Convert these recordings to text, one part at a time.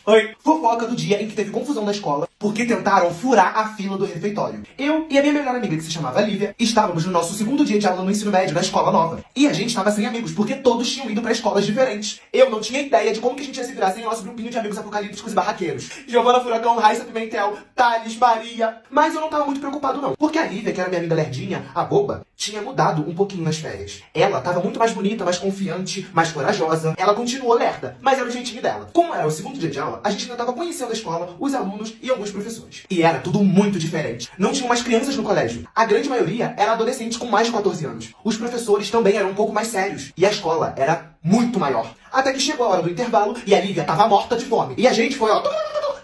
Oi, fofoca do dia em que teve confusão na escola porque tentaram furar a fila do refeitório. Eu e a minha melhor amiga, que se chamava Lívia, estávamos no nosso segundo dia de aula no ensino médio, na escola nova. E a gente estava sem amigos, porque todos tinham ido pra escolas diferentes. Eu não tinha ideia de como que a gente ia se virar sem o nosso grupinho de amigos apocalípticos e barraqueiros. Giovana Furacão, Raíssa Pimentel, Thales, Maria. Mas eu não tava muito preocupado não, porque a Lívia, que era minha amiga lerdinha, a boba, tinha mudado um pouquinho nas férias. Ela tava muito mais bonita, mais confiante, mais corajosa. Ela continuou lerda, mas era o jeitinho dela. Como era o segundo dia de aula, a gente ainda tava conhecendo a escola, os alunos e alguns professores. E era tudo muito diferente. Não tinham mais crianças no colégio. A grande maioria era adolescentes com mais de 14 anos. Os professores também eram um pouco mais sérios. E a escola era muito maior. Até que chegou a hora do intervalo e a Lívia tava morta de fome. E a gente foi, ó,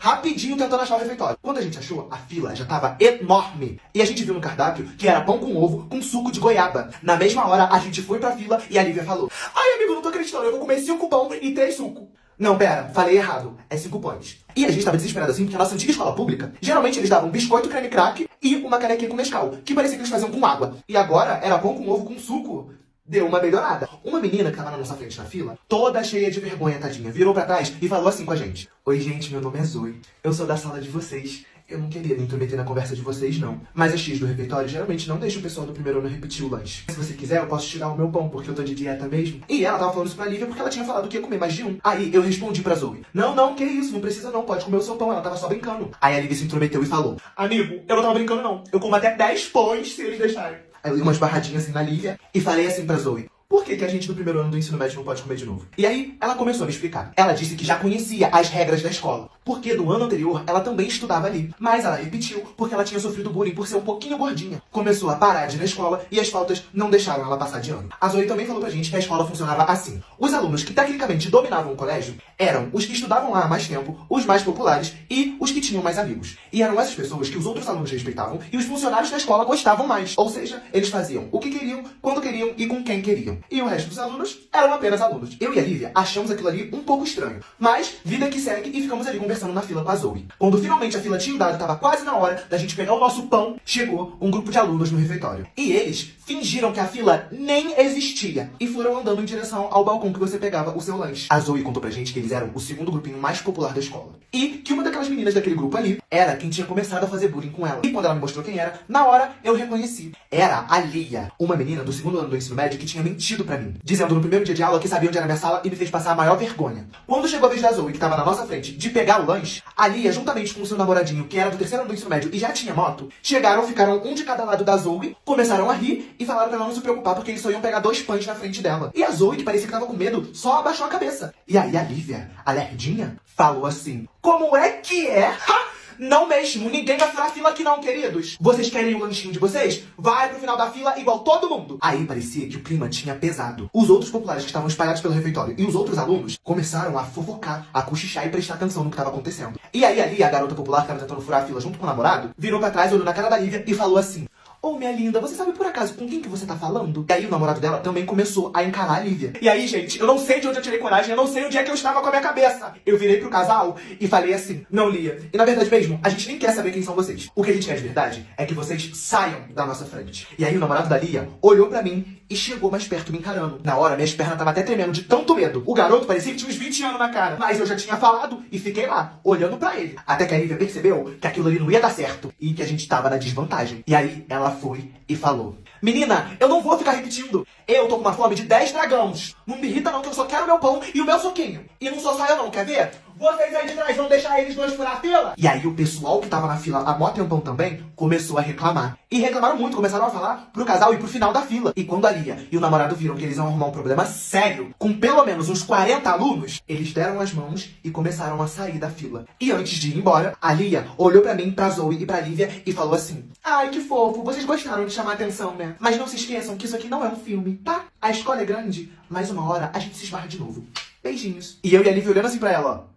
rapidinho tentando achar o refeitório. Quando a gente achou, a fila já tava enorme. E a gente viu no cardápio que era pão com ovo com suco de goiaba. Na mesma hora, a gente foi pra fila e a Lívia falou: ai, amigo, não tô acreditando, eu vou comer 5 pão e 3 suco. Não, pera, falei errado. É 5 pães. E a gente tava desesperado assim, porque a nossa antiga escola pública, geralmente eles davam biscoito creme crack e uma canequinha com Nescau, que parecia que eles faziam com água. E agora era pão com ovo com suco. Deu uma melhorada. Uma menina que tava na nossa frente na fila, toda cheia de vergonha, tadinha, virou pra trás e falou assim com a gente: oi, gente, meu nome é Zoe. Eu sou da sala de vocês. Eu não queria me intrometer na conversa de vocês, não. Mas a X do refeitório geralmente não deixa o pessoal do primeiro ano repetir o lanche. Se você quiser, eu posso tirar o meu pão, porque eu tô de dieta mesmo. E ela tava falando isso pra Lívia porque ela tinha falado que ia comer mais de um. Aí eu respondi pra Zoe: não, que isso, não precisa não, pode comer o seu pão, ela tava só brincando. Aí a Lívia se intrometeu e falou: amigo, eu não tava brincando não, eu como até 10 pães se eles deixarem. Aí eu dei umas barradinhas assim na Lívia e falei assim pra Zoe: por que a gente no primeiro ano do ensino médio não pode comer de novo? E aí, ela começou a me explicar. Ela disse que já conhecia as regras da escola, porque no ano anterior ela também estudava ali. Mas ela repetiu porque ela tinha sofrido bullying por ser um pouquinho gordinha. Começou a parar de ir na escola e as faltas não deixaram ela passar de ano. A Zoe também falou pra gente que a escola funcionava assim. Os alunos que tecnicamente dominavam o colégio eram os que estudavam lá há mais tempo, os mais populares e os que tinham mais amigos. E eram essas pessoas que os outros alunos respeitavam e os funcionários da escola gostavam mais. Ou seja, eles faziam o que queriam, quando queriam e com quem queriam. E o resto dos alunos eram apenas alunos. Eu e a Lívia achamos aquilo ali um pouco estranho. Mas, vida que segue, e ficamos ali conversando na fila com a Zoe. Quando finalmente a fila tinha andado, estava quase na hora da gente pegar o nosso pão, chegou um grupo de alunos no refeitório. E eles fingiram que a fila nem existia e foram andando em direção ao balcão que você pegava o seu lanche. A Zoe contou pra gente que eles eram o segundo grupinho mais popular da escola. E que uma daquelas meninas daquele grupo ali era quem tinha começado a fazer bullying com ela. E quando ela me mostrou quem era, na hora eu reconheci. Era a Lia, uma menina do segundo ano do ensino médio que tinha mentido pra mim, dizendo no primeiro dia de aula que sabia onde era minha sala e me fez passar a maior vergonha. Quando chegou a vez da Zoe, que tava na nossa frente, de pegar o lanche, a Lia, juntamente com o seu namoradinho, que era do terceiro ano do ensino médio e já tinha moto, chegaram, ficaram um de cada lado da Zoe, começaram a rir e falaram pra ela não se preocupar porque eles só iam pegar 2 pães na frente dela. E a Zoe, que parecia que tava com medo, só abaixou a cabeça. E aí a Lívia, a lerdinha, falou assim: como é que é? Ha! Não mesmo, ninguém vai furar a fila aqui não, queridos. Vocês querem o lanchinho de vocês? Vai pro final da fila igual todo mundo. Aí parecia que o clima tinha pesado. Os outros populares que estavam espalhados pelo refeitório e os outros alunos começaram a fofocar, a cochichar e prestar atenção no que estava acontecendo. E aí ali, a garota popular que estava tentando furar a fila junto com o namorado, virou pra trás, olhou na cara da Lívia e falou assim: ô, minha linda, você sabe por acaso com quem que você tá falando? E aí o namorado dela também começou a encarar a Lívia. E aí, gente, eu não sei de onde eu tirei coragem, eu não sei onde é que eu estava com a minha cabeça. Eu virei pro casal e falei assim: não, Lia, e na verdade mesmo, a gente nem quer saber quem são vocês. O que a gente quer de verdade é que vocês saiam da nossa frente. E aí o namorado da Lia olhou pra mim e chegou mais perto me encarando. Na hora, minhas pernas estavam até tremendo de tanto medo. O garoto parecia que tinha uns 20 anos na cara. Mas eu já tinha falado e fiquei lá, olhando pra ele. Até que a Lívia percebeu que aquilo ali não ia dar certo e que a gente tava na desvantagem. E aí ela foi e falou: menina, eu não vou ficar repetindo. Eu tô com uma fome de 10 dragões. Não me irrita não, que eu só quero meu pão e o meu suquinho. E não sou só eu não, quer ver? Vocês aí de trás vão deixar eles dois furar a fila? E aí o pessoal que tava na fila há mó tempão também começou a reclamar. E reclamaram muito, começaram a falar pro casal ir pro final da fila. E quando a Lia e o namorado viram que eles iam arrumar um problema sério, com pelo menos uns 40 alunos, eles deram as mãos e começaram a sair da fila. E antes de ir embora, a Lia olhou pra mim, pra Zoe e pra Lívia e falou assim: ai, que fofo, vocês gostaram de chamar a atenção, né? Mas não se esqueçam que isso aqui não é um filme, tá? A escola é grande, mas uma hora a gente se esbarra de novo. Beijinhos. E eu e a Lívia olhando assim pra ela, ó.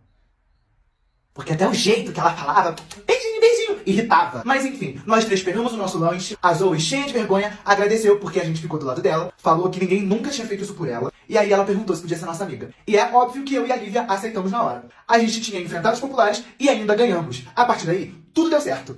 Porque até o jeito que ela falava, beijinho, beijinho, irritava. Mas enfim, nós três pegamos o nosso lanche. A Zoe, cheia de vergonha, agradeceu porque a gente ficou do lado dela. Falou que ninguém nunca tinha feito isso por ela. E aí ela perguntou se podia ser nossa amiga. E é óbvio que eu e a Lívia aceitamos na hora. A gente tinha enfrentado os populares e ainda ganhamos. A partir daí, tudo deu certo.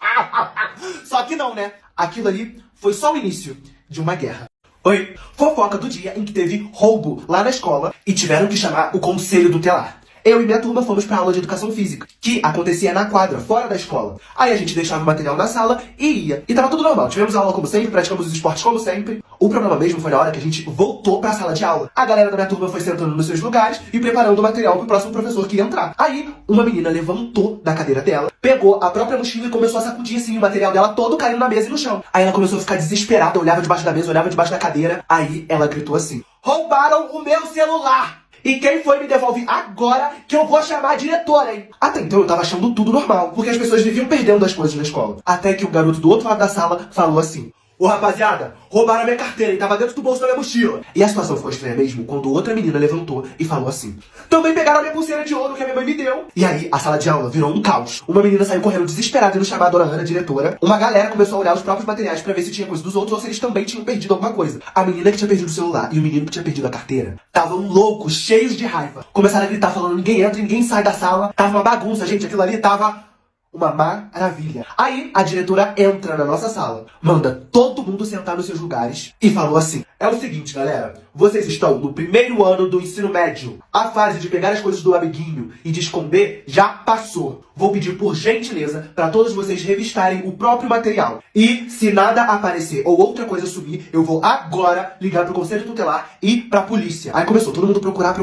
Só que não, né? Aquilo ali foi só o início de uma guerra. Oi, fofoca do dia em que teve roubo lá na escola e tiveram que chamar o conselho tutelar. eu e minha turma fomos pra aula de educação física, que acontecia na quadra, fora da escola. Aí a gente deixava o material na sala e ia. E tava tudo normal. Tivemos aula como sempre, praticamos os esportes como sempre. O problema mesmo foi na hora que a gente voltou pra sala de aula. A galera da minha turma foi sentando nos seus lugares e preparando o material pro próximo professor que ia entrar. Aí, uma menina levantou da cadeira dela, pegou a própria mochila e começou a sacudir assim o material dela todo caindo na mesa e no chão. Aí ela começou a ficar desesperada, olhava debaixo da mesa, olhava debaixo da cadeira. Aí ela gritou assim: roubaram o meu celular! E quem foi me devolve agora que eu vou chamar a diretora, hein? Até então eu tava achando tudo normal, porque as pessoas viviam perdendo as coisas na escola. Até que o garoto do outro lado da sala falou assim: ô rapaziada, roubaram a minha carteira e tava dentro do bolso da minha mochila. E a situação ficou estranha mesmo quando outra menina levantou e falou assim: também pegaram a minha pulseira de ouro que a minha mãe me deu. E aí a sala de aula virou um caos. Uma menina saiu correndo desesperada indo chamar a dona Ana, a diretora. Uma galera começou a olhar os próprios materiais pra ver se tinha coisa dos outros ou se eles também tinham perdido alguma coisa. A menina que tinha perdido o celular e o menino que tinha perdido a carteira estavam loucos, cheios de raiva. Começaram a gritar falando: ninguém entra, ninguém sai da sala. Tava uma bagunça, gente, aquilo ali tava uma maravilha. Aí, a diretora entra na nossa sala, manda todo mundo sentar nos seus lugares e falou assim: é o seguinte, galera, vocês estão no primeiro ano do ensino médio. A fase de pegar as coisas do amiguinho e de esconder já passou. Vou pedir por gentileza para todos vocês revistarem o próprio material. E, se nada aparecer ou outra coisa sumir, eu vou agora ligar pro conselho tutelar e pra polícia. Aí começou todo mundo procurar.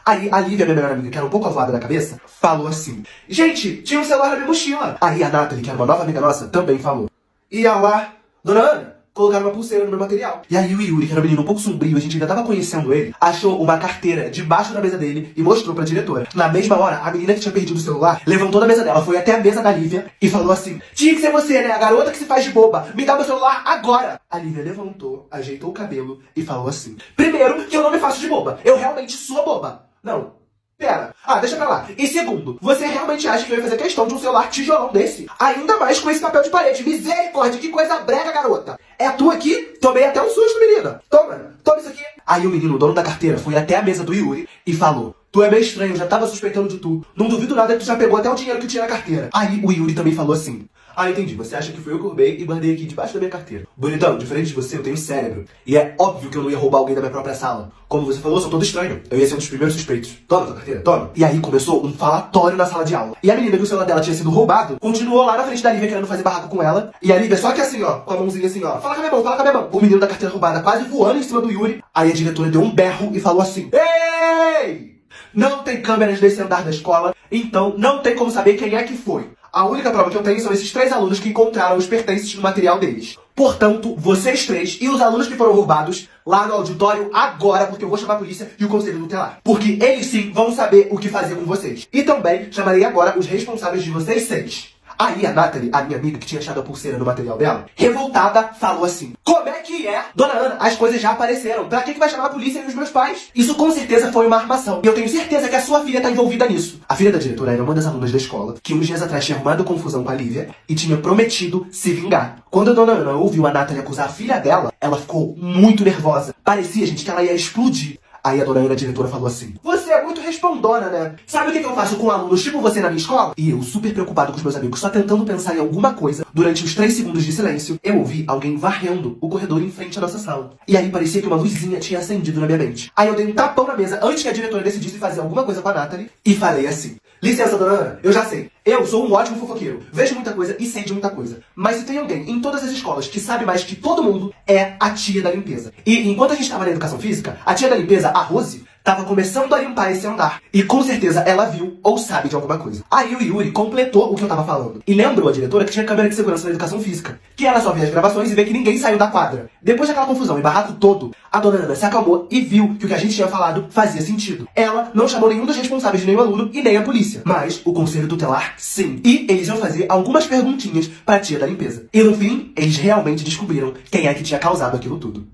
Aí a Lívia, minha melhor amiga, que era um pouco avoada da cabeça, falou assim: gente, tinha um celular na minha mochila. Aí a Nathalie, que era uma nova amiga nossa, também falou: e a lá, dona Ana, colocaram uma pulseira no meu material. E aí o Yuri, que era um menino um pouco sombrio, a gente ainda tava conhecendo ele, achou uma carteira debaixo da mesa dele e mostrou pra diretora. Na mesma hora, a menina que tinha perdido o celular levantou da mesa dela, foi até a mesa da Lívia e falou assim: tinha que ser você, né? A garota que se faz de boba. Me dá meu celular agora. A Lívia levantou, ajeitou o cabelo e falou assim: primeiro, que eu não me faço de boba. Eu realmente sou boba. Não. Pera, deixa pra lá. E segundo, você realmente acha que eu ia fazer questão de um celular tijolão desse? Ainda mais com esse papel de parede. Misericórdia, que coisa brega, garota. É tu aqui? Tomei até um susto, menina. Toma isso aqui. Aí o menino, o dono da carteira, foi até a mesa do Yuri e falou: tu é meio estranho, eu já tava suspeitando de tu. Não duvido nada que tu já pegou até o dinheiro que tinha na carteira. Aí o Yuri também falou assim: entendi. Você acha que fui eu que roubei e guardei aqui debaixo da minha carteira. Bonitão, diferente de você, eu tenho cérebro. E é óbvio que eu não ia roubar alguém da minha própria sala. Como você falou, eu sou todo estranho. Eu ia ser um dos primeiros suspeitos. Toma tua carteira, toma. E aí começou um falatório na sala de aula. E a menina que o celular dela tinha sido roubado continuou lá na frente da Lívia querendo fazer barraco com ela. E a Lívia só que assim, ó, com a mãozinha assim, ó: fala com a minha mão. O menino da carteira roubada quase voando em cima do Yuri. Aí a diretora deu um berro e falou assim: ei! Não tem câmeras nesse andar da escola, então não tem como saber quem é que foi. A única prova que eu tenho são esses 3 alunos que encontraram os pertences no material deles. Portanto, vocês 3 e os alunos que foram roubados lá no auditório agora, porque eu vou chamar a polícia e o conselho tutelar. Porque eles sim vão saber o que fazer com vocês. E também chamarei agora os responsáveis de vocês 6. Aí a Nathalie, a minha amiga que tinha achado a pulseira no material dela, revoltada, falou assim: como é que é? Dona Ana, as coisas já apareceram. Pra que vai chamar a polícia e os meus pais? Isso com certeza foi uma armação. E eu tenho certeza que a sua filha tá envolvida nisso. A filha da diretora era uma das alunas da escola, que uns dias atrás tinha arrumado confusão com a Lívia e tinha prometido se vingar. Quando a Dona Ana ouviu a Nathalie acusar a filha dela, ela ficou muito nervosa. Parecia, gente, que ela ia explodir. Aí a Dona Ana, a diretora, falou assim: você é muito respondona, né? Sabe o que eu faço com alunos tipo você na minha escola? E eu, super preocupado com os meus amigos, só tentando pensar em alguma coisa, durante os 3 segundos de silêncio, eu ouvi alguém varrendo o corredor em frente à nossa sala. E aí parecia que uma luzinha tinha acendido na minha mente. Aí eu dei um tapão na mesa antes que a diretora decidisse fazer alguma coisa com a Nathalie e falei assim: licença, Dona Ana, eu já sei. Eu sou um ótimo fofoqueiro, vejo muita coisa e sei de muita coisa. Mas se tem alguém em todas as escolas que sabe mais que todo mundo, é a tia da limpeza. E enquanto a gente tava na educação física, a tia da limpeza, a Rose, tava começando a limpar esse andar. E com certeza ela viu ou sabe de alguma coisa. Aí o Yuri completou o que eu tava falando. E lembrou a diretora que tinha câmera de segurança na educação física. Que ela só vê as gravações e vê que ninguém saiu da quadra. Depois daquela confusão e barraco todo, a Dona Ana se acalmou e viu que o que a gente tinha falado fazia sentido. Ela não chamou nenhum dos responsáveis de nenhum aluno e nem a polícia. Mas o conselho tutelar, sim. E eles iam fazer algumas perguntinhas pra tia da limpeza. E no fim, eles realmente descobriram quem é que tinha causado aquilo tudo.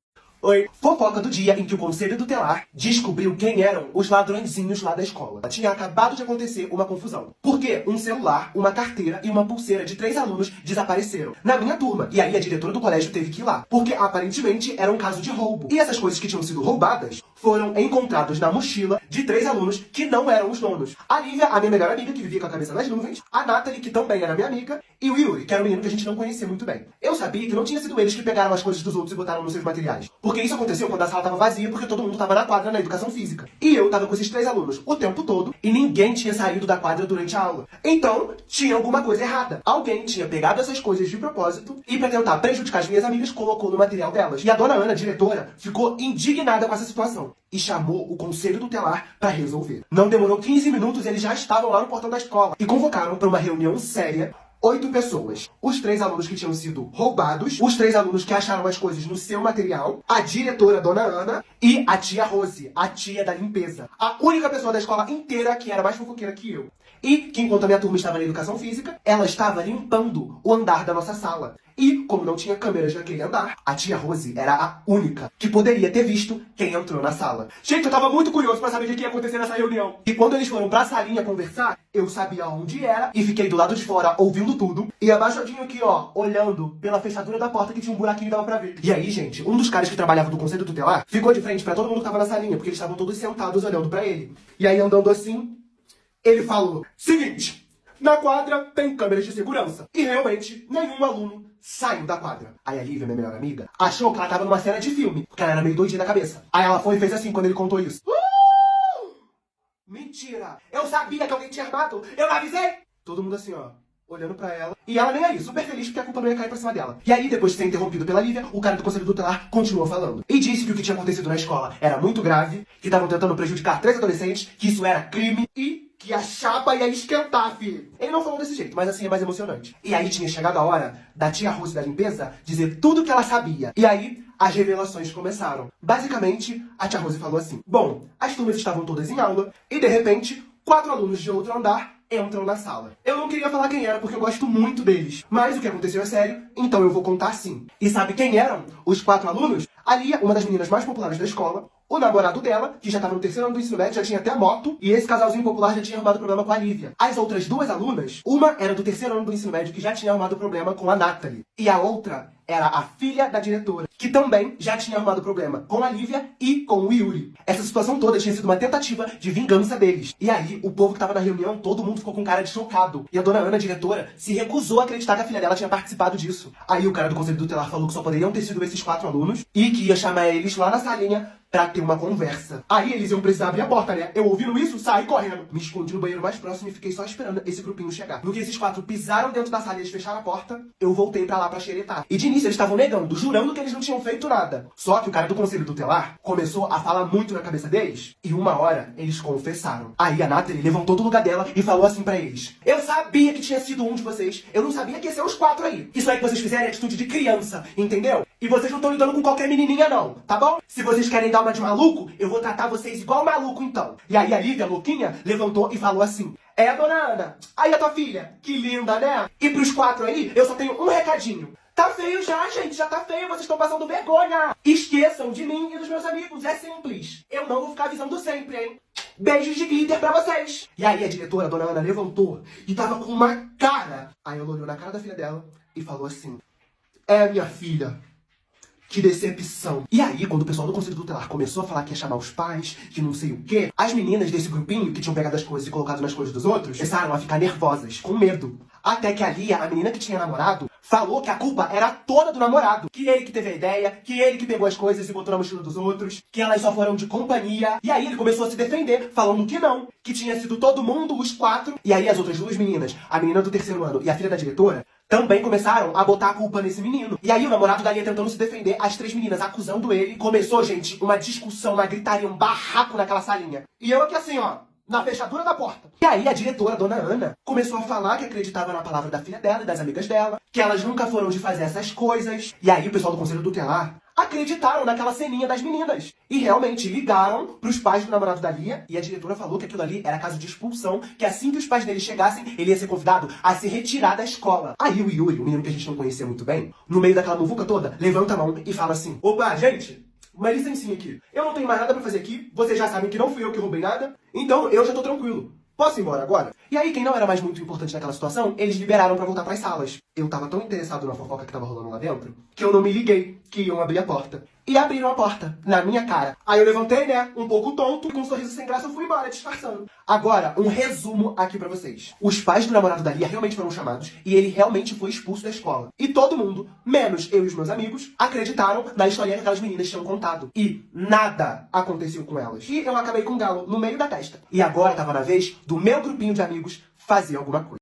Oi. Fofoca do dia em que o conselho tutelar descobriu quem eram os ladrõezinhos lá da escola. Tinha acabado de acontecer uma confusão. Porque um celular, uma carteira e uma pulseira de 3 alunos desapareceram na minha turma. E aí a diretora do colégio teve que ir lá. Porque aparentemente era um caso de roubo. E essas coisas que tinham sido roubadas foram encontradas na mochila de 3 alunos que não eram os donos. A Lívia, a minha melhor amiga, que vivia com a cabeça nas nuvens. A Nathalie, que também era minha amiga. e o Yuri, que era um menino que a gente não conhecia muito bem. Eu sabia que não tinha sido eles que pegaram as coisas dos outros e botaram nos seus materiais. Porque isso aconteceu quando a sala tava vazia, porque todo mundo tava na quadra na educação física. E eu tava com esses 3 alunos o tempo todo, e ninguém tinha saído da quadra durante a aula. Então, tinha alguma coisa errada. Alguém tinha pegado essas coisas de propósito e, pra tentar prejudicar as minhas amigas, colocou no material delas. E a dona Ana, diretora, ficou indignada com essa situação e chamou o conselho tutelar pra resolver. Não demorou 15 minutos, eles já estavam lá no portão da escola e convocaram pra uma reunião séria 8 pessoas. Os 3 alunos que tinham sido roubados, os 3 alunos que acharam as coisas no seu material, a diretora, dona Ana, e a tia Rose, a tia da limpeza. A única pessoa da escola inteira que era mais fofoqueira que eu. E que, enquanto a minha turma estava na educação física, ela estava limpando o andar da nossa sala. E, como não tinha câmeras naquele andar, a tia Rose era a única que poderia ter visto quem entrou na sala. Gente, eu tava muito curioso pra saber o que ia acontecer nessa reunião. E quando eles foram pra salinha conversar, eu sabia onde era e fiquei do lado de fora ouvindo tudo. E abaixadinho aqui, ó, olhando pela fechadura da porta que tinha um buraquinho e dava pra ver. E aí, gente, um dos caras que trabalhava do conselho tutelar ficou de frente pra todo mundo que tava na salinha, porque eles estavam todos sentados olhando pra ele. E aí, andando assim, ele falou: seguinte, na quadra tem câmeras de segurança. E realmente, nenhum aluno saiu da quadra. Aí a Lívia, minha melhor amiga, achou que ela tava numa cena de filme, porque ela era meio doidinha da cabeça. Aí ela foi e fez assim quando ele contou isso. Mentira! Eu sabia que alguém tinha armado! Eu não avisei! Todo mundo assim, ó, olhando pra ela. E ela nem aí, super feliz porque a culpa não ia cair pra cima dela. E aí, depois de ser interrompido pela Lívia, o cara do conselho tutelar continuou falando. E disse que o que tinha acontecido na escola era muito grave, que estavam tentando prejudicar 3 adolescentes, que isso era crime e que a chapa ia esquentar, filho. Ele não falou desse jeito, mas assim é mais emocionante. E aí tinha chegado a hora da tia Rose da limpeza dizer tudo que ela sabia. E aí, as revelações começaram. Basicamente, a tia Rose falou assim: bom, as turmas estavam todas em aula e, de repente, 4 alunos de outro andar entram na sala. Eu não queria falar quem era, porque eu gosto muito deles. Mas o que aconteceu é sério, então eu vou contar sim. E sabe quem eram os 4 alunos? A Lia, uma das meninas mais populares da escola, o namorado dela, que já estava no 3º ano do ensino médio, já tinha até moto, e esse casalzinho popular já tinha arrumado problema com a Lívia. As outras 2 alunas, uma era do 3º ano do ensino médio, que já tinha arrumado problema com a Nathalie, e a outra era a filha da diretora, que também já tinha arrumado problema com a Lívia e com o Yuri. Essa situação toda tinha sido uma tentativa de vingança deles. E aí, o povo que tava na reunião, todo mundo ficou com cara de chocado. E a dona Ana, a diretora, se recusou a acreditar que a filha dela tinha participado disso. Aí o cara do conselho tutelar falou que só poderiam ter sido esses 4 alunos e que ia chamar eles lá na salinha pra ter uma conversa. Aí eles iam precisar abrir a porta, né? Eu ouvindo isso, saí correndo. Me escondi no banheiro mais próximo e fiquei só esperando esse grupinho chegar. No que esses 4 pisaram dentro da sala e eles fecharam a porta, eu voltei pra lá pra xeretar. E de início eles estavam negando, jurando que eles não tinham feito nada. Só que o cara do conselho tutelar começou a falar muito na cabeça deles e uma hora eles confessaram. Aí a Nathalie levantou do lugar dela e falou assim pra eles: eu sabia que tinha sido um de vocês, eu não sabia que ia ser os 4 aí. Isso aí que vocês fizeram é atitude de criança, entendeu? E vocês não estão lidando com qualquer menininha não, tá bom? Se vocês querem dar uma de maluco, eu vou tratar vocês igual maluco então. E aí a Lívia, louquinha, levantou e falou assim: é, dona Ana, aí a tua filha, que linda, né? E pros 4 aí, eu só tenho um recadinho. Tá feio já, gente, já tá feio, vocês estão passando vergonha. Esqueçam de mim e dos meus amigos, é simples. Eu não vou ficar avisando sempre, hein? Beijos de glitter pra vocês. E aí a diretora, a dona Ana, levantou e tava com uma cara. Aí ela olhou na cara da filha dela e falou assim: é, minha filha, que decepção. E aí, quando o pessoal do conselho tutelar começou a falar que ia chamar os pais, que não sei o quê, as meninas desse grupinho que tinham pegado as coisas e colocado nas coisas dos outros, começaram a ficar nervosas, com medo. Até que a Lia, a menina que tinha namorado, falou que a culpa era toda do namorado. Que ele que teve a ideia, que ele que pegou as coisas e botou na mochila dos outros, que elas só foram de companhia. E aí ele começou a se defender, falando que não, que tinha sido todo mundo, os 4. E aí as outras 2 meninas, a menina do 3º ano e a filha da diretora, também começaram a botar a culpa nesse menino. E aí o namorado da Lia tentando se defender, as 3 meninas acusando ele. Começou, gente, uma discussão, uma gritaria, um barraco naquela salinha. E eu aqui assim, ó, na fechadura da porta. E aí a diretora, a dona Ana, começou a falar que acreditava na palavra da filha dela e das amigas dela, que elas nunca foram de fazer essas coisas. E aí o pessoal do conselho tutelar acreditaram naquela ceninha das meninas. E realmente ligaram pros pais do namorado da Lia, e a diretora falou que aquilo ali era caso de expulsão, que assim que os pais dele chegassem, ele ia ser convidado a se retirar da escola. Aí o Yuri, o menino que a gente não conhecia muito bem, no meio daquela muvuca toda, levanta a mão e fala assim: opa, gente, uma licencinha aqui. Eu não tenho mais nada pra fazer aqui, vocês já sabem que não fui eu que roubei nada, então eu já tô tranquilo. Posso ir embora agora? E aí, quem não era mais muito importante naquela situação, eles liberaram pra voltar pras salas. Eu tava tão interessado na fofoca que tava rolando lá dentro, que eu não me liguei que iam abrir a porta. e abriram a porta na minha cara. Aí eu levantei, né, um pouco tonto, com um sorriso sem graça, eu fui embora, disfarçando. Agora, um resumo aqui pra vocês. Os pais do namorado da Lia realmente foram chamados e ele realmente foi expulso da escola. E todo mundo, menos eu e os meus amigos, acreditaram na historinha que aquelas meninas tinham contado. E nada aconteceu com elas. E eu acabei com um galo no meio da testa. E agora tava na vez do meu grupinho de amigos fazer alguma coisa.